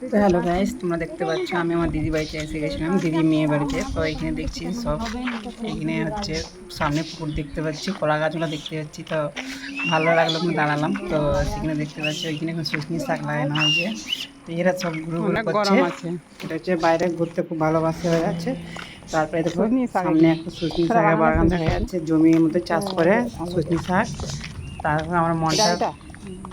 তো hello guys, তোমরা দেখতে পাচ্ছ আমি আমার দিদি বাড়িতে এসে গেছিলাম, দিদি মেয়ে বাড়িতে। তো এখানে দেখছি সব, এখানে হচ্ছে সামনে পুকুর দেখতে পাচ্ছি, কলা গাছগুলো দেখতে পাচ্ছি। তো ভালো লাগলো, আমি দাঁড়ালাম। তো সেখানে দেখতে পাচ্ছি ওইখানে এখন শুশনি শাক লাগানো হয়েছে। তো এরা সব ঘুরঘুর করছে। এটা হচ্ছে বাইরে ঘুরতে খুব ভালোবাসে হয়ে যাচ্ছে। তারপরে দেখো সামনে একটা শুশনি শাকের বাগান দেখা যাচ্ছে, জমির মধ্যে চাষ করে শুশনি শাক। তারপর আমার মনটা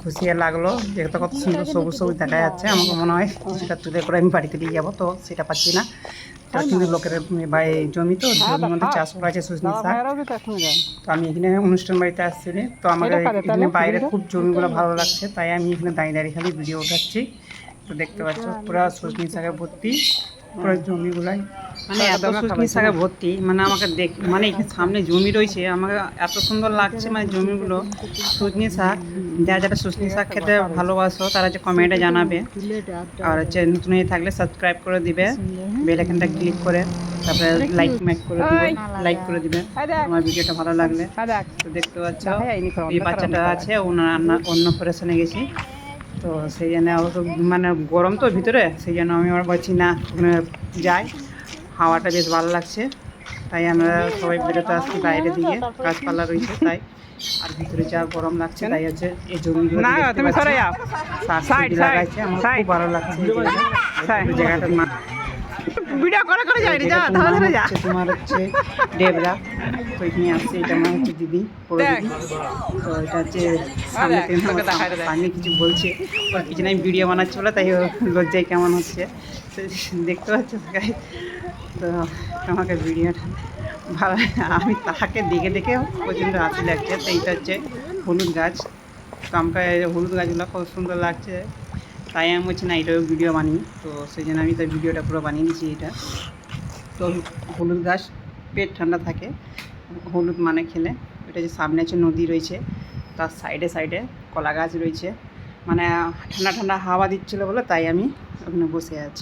খুশি লাগলো, যেটা কত সুন্দর সবুজ সবুজ দেখা যাচ্ছে। আমাকে মনে হয় সেটা তুলে করে আমি বাড়িতে নিয়ে যাবো, তো সেটা পাচ্ছি না। এটা কিন্তু লোকের বাড়ি জমি, তো জমির মধ্যে চাষ করা আছে শুশনি শাক। তো আমি এখানে অনুষ্ঠান বাড়িতে আসছি, তো আমাকে এখানে বাইরে খুব জমিগুলো ভালো লাগছে, তাই আমি এখানে দাঁড়িয়ে দাঁড়িয়ে খালি ভিডিও উঠাচ্ছি। তো দেখতে পাচ্ছ পুরো শুশনি শাকে ভর্তি, পুরো জমিগুলাই মানে এত শুশনি শাকে ভর্তি। মানে আমাকে মানে এখানে সামনে জমি রয়েছে, আমাকে এত সুন্দর লাগছে। মানে জমিগুলো শুশনি শাক, যারা শুশনি শাক খেতে ভালোবাসো তারা যে কমেন্টে জানাবে। আর হচ্ছে নতুন হয়ে থাকলে সাবস্ক্রাইব করে দিবে, বেল আইকনটা ক্লিক করে, তারপরে লাইক করে দিবে আমার ভিডিওটা ভালো লাগলে। তো দেখতে পাচ্ছ এই বাচ্চাটা আছে, অন্য অপারেশনে গেছি। তো সেই জন্য মানে গরম তো ভিতরে, সেই জন্য আমি আবার বলছি না ওখানে যাই, হাওয়াটা বেশ ভালো লাগছে। তাই আমরা সবাই বেরোতে আসছি বাইরে দিকে, গাছপালা রয়েছে তাই। আর ভিতরে যা গরম লাগছে, তাই হচ্ছে এই জমিগুলো শাকসবজি লাগাইছে। আমার খুব ভালো লাগছে এই জায়গাটার মা ভিডিও করে করে যাই যা ধরে ধরে যা। তোমার হচ্ছে ডেবরা, তো এখানে আসছে, এটা আমার হচ্ছে দিদি, বড় দিদি। তো এটা হচ্ছে সামনে সামনে কিছু বলছে, ওর পিছনে আমি ভিডিও বানাচ্ছি বলে তাই লজ্জায় কেমন হচ্ছে দেখতে পাচ্ছ। তো আমাকে ভিডিওটা ভালো, আমি তাকে দেখে দেখে প্রচণ্ড হাসি লাগছে। তো এইটা হচ্ছে হলুদ গাছ, তো আমাকে হলুদ গাছগুলো খুব সুন্দর লাগছে, তাই আমি বলছি না এটাও ভিডিও বানিয়ে। তো সেই জন্য আমি তার ভিডিওটা পুরো বানিয়ে দিচ্ছি এটা। তো হলুদ গাছ পেট ঠান্ডা থাকে, হলুদ মানে খেলে। এটা যে সামনে আছে নদী রয়েছে, তার সাইডে সাইডে কলা গাছ রয়েছে, মানে ঠান্ডা ঠান্ডা হাওয়া দিচ্ছিলো বলে তাই আমি ওখানে বসে আছি।